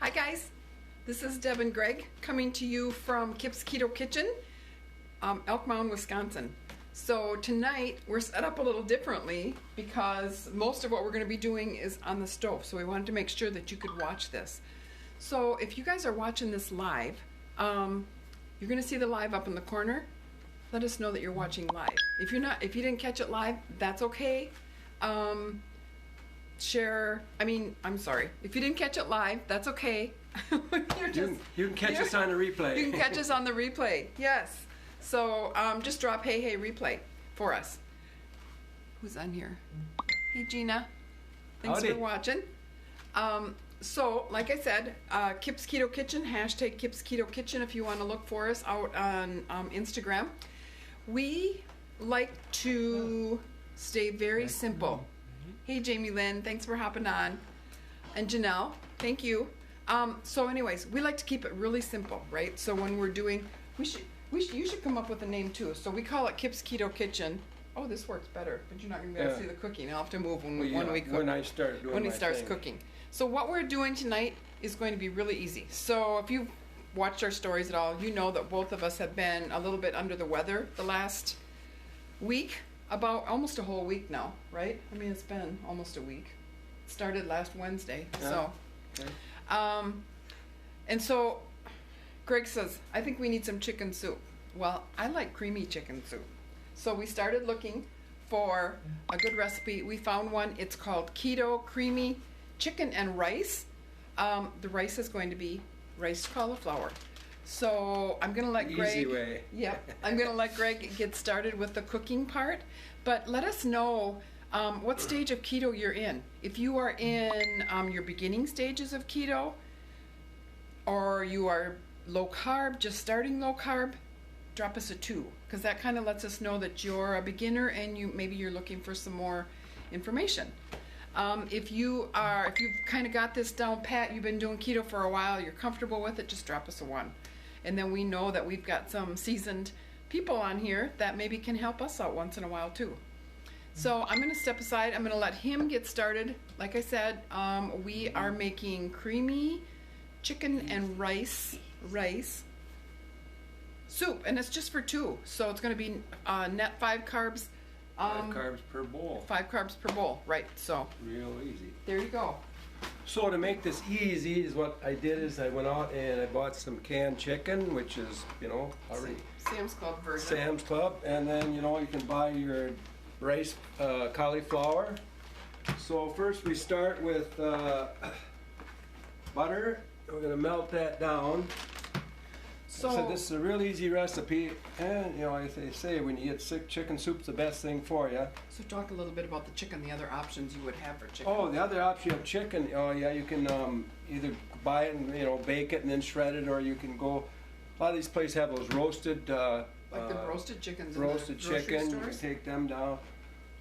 Hi guys, this is Deb and Greg coming to you from Kip's Keto Kitchen, Elk Mound, Wisconsin. So tonight we're set up a little differently because most of what we're going to be doing is on the stove. So we wanted to make sure that you could watch this. So if you guys are watching this live, you're going to see the live up in the corner. Let us know that you're watching live. If you didn't catch it live, that's okay. I'm sorry. If you didn't catch it live, that's okay. You can catch us on the replay. You can catch us on the replay, yes. So just drop hey replay for us. Who's on here? Hey Gina. Thanks Howdy. for watching. So like I said, Kip's Keto Kitchen, hashtag Kip's Keto Kitchen if you want to look for us out on Instagram. We like to stay very simple. Hey Jamie Lynn, thanks for hopping on. And Janelle, thank you. So anyways, we like to keep it really simple, right? So when we're doing, you should come up with a name too. So we call it Kip's Keto Kitchen. Oh, this works better, but you're not going to be able to see the cooking. I'll have to move when we cook. When I start doing when he my starts thing. cooking. So what we're doing tonight is going to be really easy. So if you've watched our stories at all, you know that both of us have been a little bit under the weather the last week. About almost a whole week now, right? I mean, it's been almost a week. It started last Wednesday. Yeah. So, Okay. and so Greg says, I think we need some chicken soup. Well, I like creamy chicken soup. So we started looking for a good recipe. We found one. It's called Keto Creamy Chicken and Rice. The rice is going to be riced cauliflower. So I'm going to let Greg... Easy way. Yeah, I'm going to let Greg get started with the cooking part. But let us know what stage of keto you're in. If you are in your beginning stages of keto, or you are low carb, just starting low carb, drop us a 2. Because that kind of lets us know that you're a beginner and maybe you're looking for some more information. If you've kind of got this down pat, you've been doing keto for a while, you're comfortable with it, just drop us a 1. And then we know that we've got some seasoned people on here that maybe can help us out once in a while too. So I'm going to step aside. I'm going to let him get started. Like I said, we are making creamy chicken and rice soup, and it's just for 2. So it's going to be net 5 carbs. 5 carbs per bowl. 5 carbs per bowl, right? So Real easy. there you go. So to make this easy, is what I did is I went out and I bought some canned chicken, which is already Sam's Club version. Sam's Club, and then you can buy your rice cauliflower. So first we start with butter. We're going to melt that down. So this is a real easy recipe, and as they say, when you get sick, chicken soup's the best thing for you. So talk a little bit about the chicken, the other options you would have for chicken. Oh, the other option of chicken, you can either buy it and bake it and then shred it, or you can go. A lot of these places have those roasted, like the roasted chickens. Roasted in the grocery chicken. You stores? can take them down.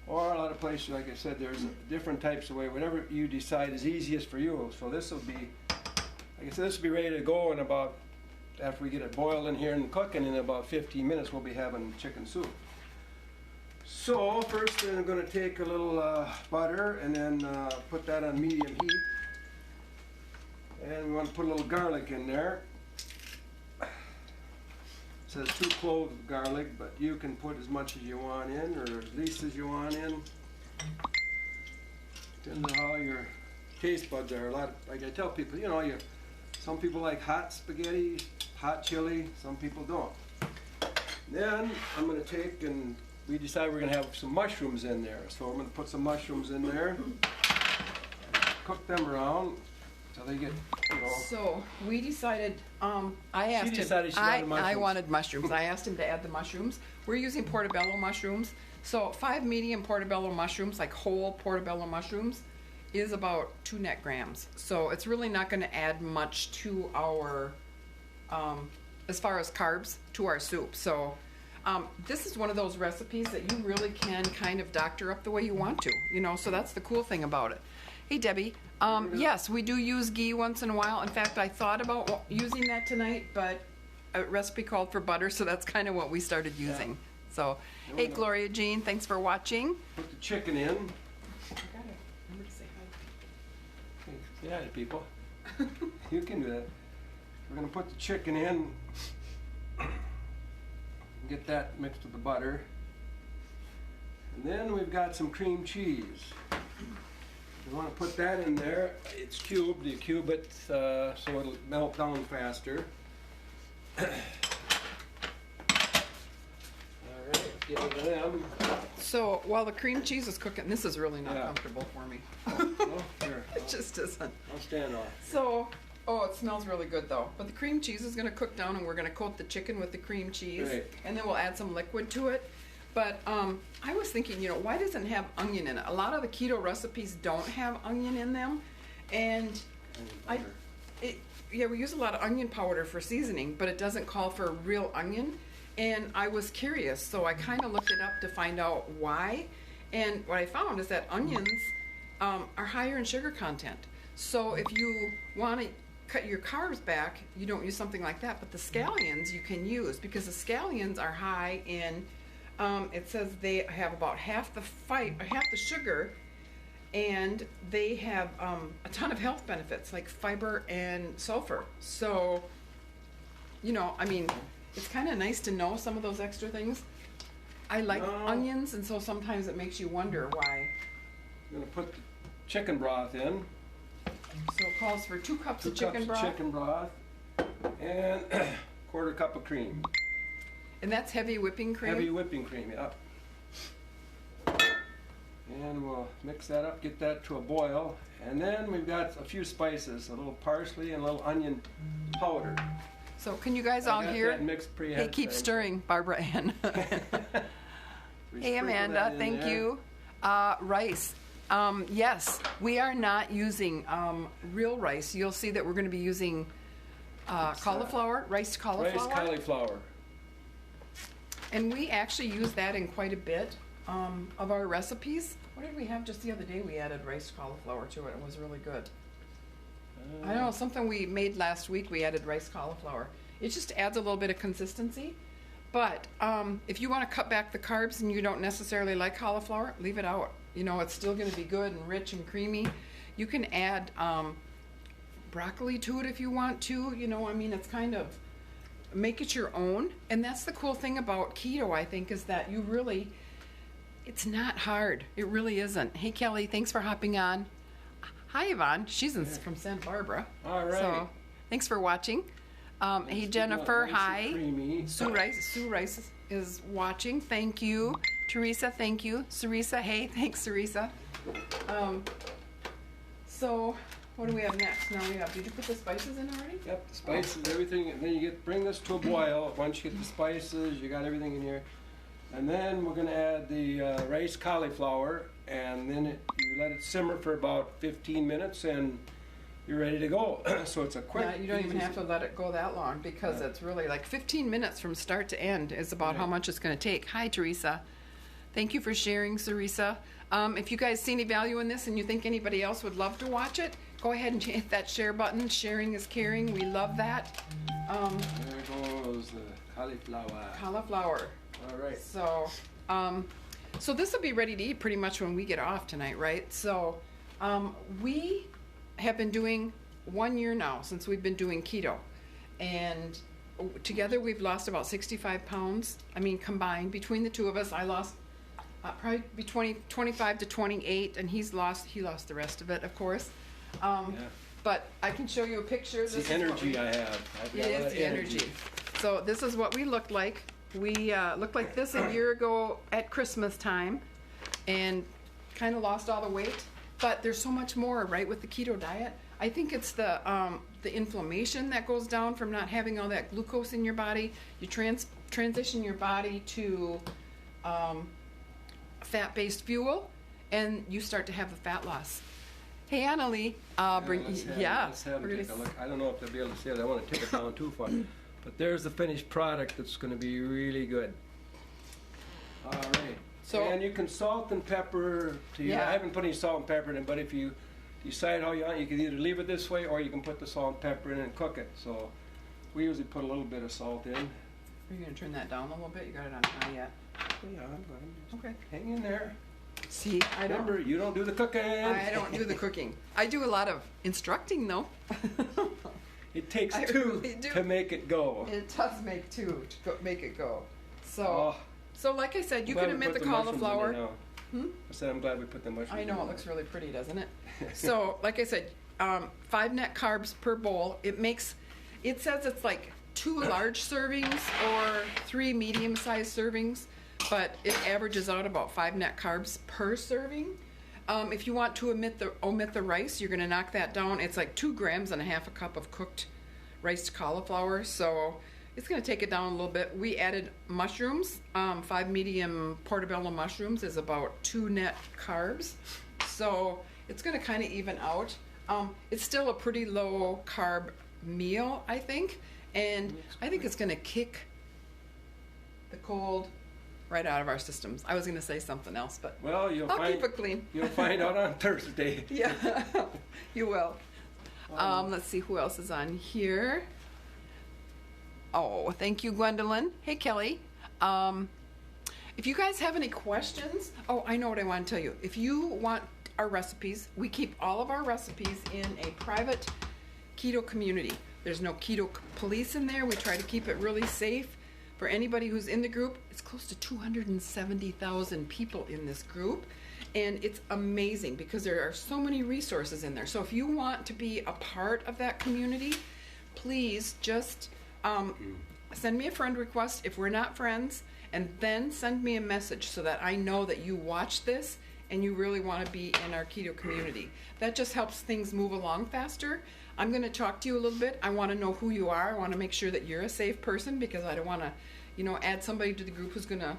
Or a lot of places, like I said, there's different types of way. Whatever you decide is easiest for you. So this will be, like I said, this will be ready to go in about. After we get it boiled in here and cooking, in about 15 minutes we'll be having chicken soup. So first I'm going to take a little butter and then put that on medium heat. And we want to put a little garlic in there. It says 2 cloves of garlic, but you can put as much as you want in, or as least as you want in. Depends on how your taste buds are. Like I tell people, some people like hot spaghetti, hot chili, some people don't. Then I'm going to take, and we decide we're going to have some mushrooms in there. So I'm going to put some mushrooms in there, cook them around until they get, So we decided, I asked him, decided she wanted mushrooms. I wanted mushrooms. I asked him to add the mushrooms. We're using portobello mushrooms. So 5 medium portobello mushrooms, like whole portobello mushrooms, is about 2 net grams. So it's really not going to add much to our, as far as carbs, to our soup. So this is one of those recipes that you really can kind of doctor up the way you want to, so that's the cool thing about it. Hey Debbie, yes, we do use ghee once in a while. In fact, I thought about using that tonight, but a recipe called for butter, so that's kind of what we started using. Yeah. So, hey Gloria Jean, thanks for watching. Put the chicken in. I gotta remember to say hi. Say hi to people. You can do that. We're going to put the chicken in. Get that mixed with the butter. And then we've got some cream cheese. You want to put that in there. It's cubed. You cube it so it'll melt down faster. All right, get rid of them. So while the cream cheese is cooking, this is really not Yeah. comfortable for me. Oh, here. It just isn't. I'll stand off. So, oh, it smells really good though. But the cream cheese is going to cook down, and we're going to coat the chicken with the cream cheese, Right. and then we'll add some liquid to it. But I was thinking, why doesn't it have onion in it? A lot of the keto recipes don't have onion in them, and we use a lot of onion powder for seasoning, but it doesn't call for real onion. And I was curious, so I kind of looked it up to find out why. And what I found is that onions are higher in sugar content. So if you want to cut your carbs back, you don't use something like that. But the scallions you can use, because the scallions are high in, it says they have about half the sugar, and they have a ton of health benefits like fiber and sulfur. So, it's kind of nice to know some of those extra things. I like onions, and so sometimes it makes you wonder why. I'm going to put the chicken broth in. So it calls for 2 cups of 2 chicken cups broth. of chicken broth and quarter cup of cream. And that's heavy whipping cream? Heavy whipping cream, yeah. And we'll mix that up, get that to a boil. And then we've got a few spices, a little parsley and a little onion powder. So can you guys all hear? That mixed pretty Hey, keep stirring, Barbara Ann. Hey, Amanda, thank you. Rice. Yes, we are not using real rice. You'll see that we're going to be using cauliflower, riced cauliflower. Rice cauliflower. And we actually use that in quite a bit of our recipes. What did we have just the other day? We added riced cauliflower to it. It was really good. I don't know, something we made last week, we added riced cauliflower. It just adds a little bit of consistency. But if you want to cut back the carbs and you don't necessarily like cauliflower, leave it out. It's still going to be good and rich and creamy. You can add broccoli to it if you want to. It's kind of, make it your own. And that's the cool thing about keto, I think, is that it's not hard. It really isn't. Hey, Kelly, thanks for hopping on. Hi, Yvonne. She's from Santa Barbara. All right. So, thanks for watching. Hey, Jennifer, nice hi. and creamy. Sue Rice is watching. Thank you. Teresa, thank you. Sarisa, hey, thanks, Sarisa. So, what do we have next? Now did you put the spices in already? Yep, the spices, everything, and then bring this to a boil. Once you get the spices, you got everything in here. And then we're going to add the rice cauliflower, and then you let it simmer for about 15 minutes, and you're ready to go. So it's a quick. Yeah, you don't even have to let it go that long, because it's really like 15 minutes from start to end is about how much it's going to take. Hi, Teresa. Thank you for sharing, Sarisa. If you guys see any value in this and you think anybody else would love to watch it, go ahead and hit that share button. Sharing is caring. We love that. There goes the cauliflower. Cauliflower. All right. So this will be ready to eat pretty much when we get off tonight, right? So we have been doing 1 year now since we've been doing keto. And together we've lost about 65 pounds. Combined between the two of us, I lost probably between 25 to 28, and he lost the rest of it, of course. But I can show you a picture. It's the energy I have. It is the energy. So this is what we looked like. We looked like this a year ago at Christmas time, and kind of lost all the weight. But there's so much more, right, with the keto diet. I think it's the inflammation that goes down from not having all that glucose in your body. You transition your body to fat-based fuel, and you start to have the fat loss. Hey, Annalie, let's have them take a look. I don't know if they'll be able to see it. I want to take it down too far. But there's the finished product that's going to be really good. All right. And you can salt and pepper to you. I haven't put any salt and pepper in it, but if you decide how you want, you can either leave it this way or you can put the salt and pepper in and cook it. So we usually put a little bit of salt in. Are you going to turn that down a little bit? You got it on high yet? Yeah, I'm going to okay. Hang in there. See, I don't. Remember, you don't do the cooking. I don't do the cooking. I do a lot of instructing, though. It takes I two really do. to make it go. It does make two to make it go. So, Oh, so like I said, you glad can we omit put the mushrooms in there cauliflower. now. Hmm? I said I'm glad we put the mushrooms I know in it there. looks really pretty, doesn't it? So, like I said, 5 net carbs per bowl. It says it's like 2 large servings or 3 medium-sized servings, but it averages out about 5 net carbs per serving. If you want to omit the rice, you're going to knock that down. It's like 2 grams and a half a cup of cooked riced cauliflower, so it's going to take it down a little bit. We added mushrooms. 5 medium portobello mushrooms is about 2 net carbs, so it's going to kind of even out. It's still a pretty low carb meal, I think, and I think it's going to kick the cold right out of our systems. I was going to say something else, but Well, I'll keep it clean. You'll find out on Thursday. Yeah, you will. Let's see who else is on here. Oh, thank you, Gwendolyn. Hey, Kelly. If you guys have any questions, I know what I want to tell you. If you want our recipes, we keep all of our recipes in a private keto community. There's no keto police in there. We try to keep it really safe for anybody who's in the group. It's close to 270,000 people in this group. And it's amazing because there are so many resources in there. So if you want to be a part of that community, please just send me a friend request if we're not friends, and then send me a message so that I know that you watch this and you really want to be in our keto community. That just helps things move along faster. I'm going to talk to you a little bit. I want to know who you are. I want to make sure that you're a safe person because I don't want to, add somebody to the group who's going to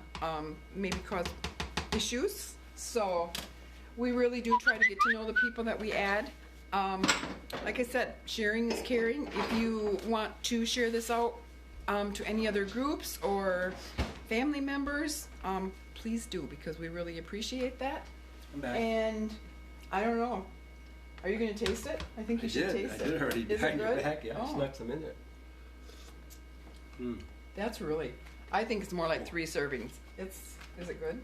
maybe cause issues. So we really do try to get to know the people that we add. Like I said, sharing is caring. If you want to share this out to any other groups or family members, please do because we really appreciate that. I'm back. And I don't know. Are you going to taste it? I think you should taste it. I did already. Is it Behind your good? back, yeah. I Oh. snuck some in there. That's really, I think it's more like 3 servings. Is it good?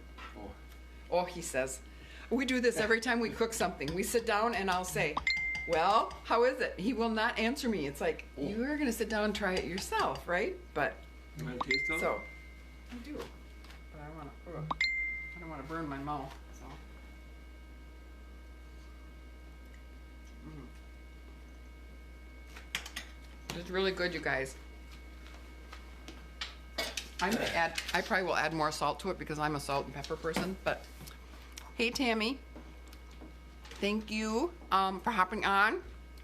Oh, he says. We do this every time we cook something. We sit down and I'll say, well, how is it? He will not answer me. It's like, you are going to sit down and try it yourself, right? But, You want to taste it? so, I do. But I don't want to burn my mouth, so. It's really good, you guys. I probably will add more salt to it because I'm a salt and pepper person, but hey, Tammy. Thank you for hopping on.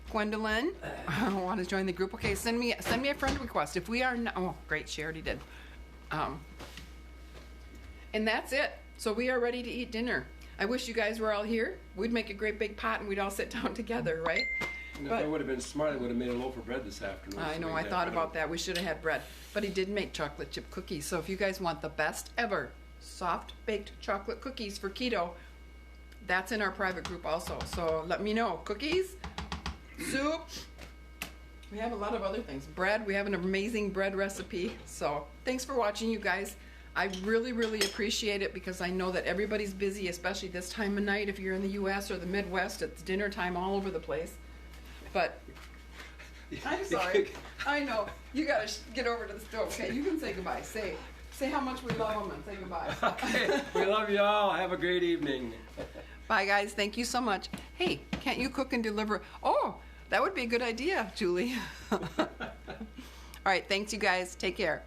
Gwendolyn, I want to join the group. Okay, send me a friend request. If we are not, oh, great, she already did. And that's it. So we are ready to eat dinner. I wish you guys were all here. We'd make a great big pot and we'd all sit down together, right? And if I would have been smart, I would have made a loaf of bread this afternoon. I know, I thought about that. We should have had bread. But he did make chocolate chip cookies. So if you guys want the best ever soft baked chocolate cookies for keto, that's in our private group also. So let me know. Cookies, soup. We have a lot of other things. Bread. We have an amazing bread recipe. So thanks for watching, you guys. I really, really appreciate it because I know that everybody's busy, especially this time of night. If you're in the U.S. or the Midwest, it's dinner time all over the place. But I'm sorry. I know. You got to get over to the stove. Okay, you can say goodbye. Say how much we love them and say goodbye. Okay, we love you all. Have a great evening. Bye, guys. Thank you so much. Hey, can't you cook and deliver? Oh, that would be a good idea, Julie. All right. Thanks, you guys. Take care.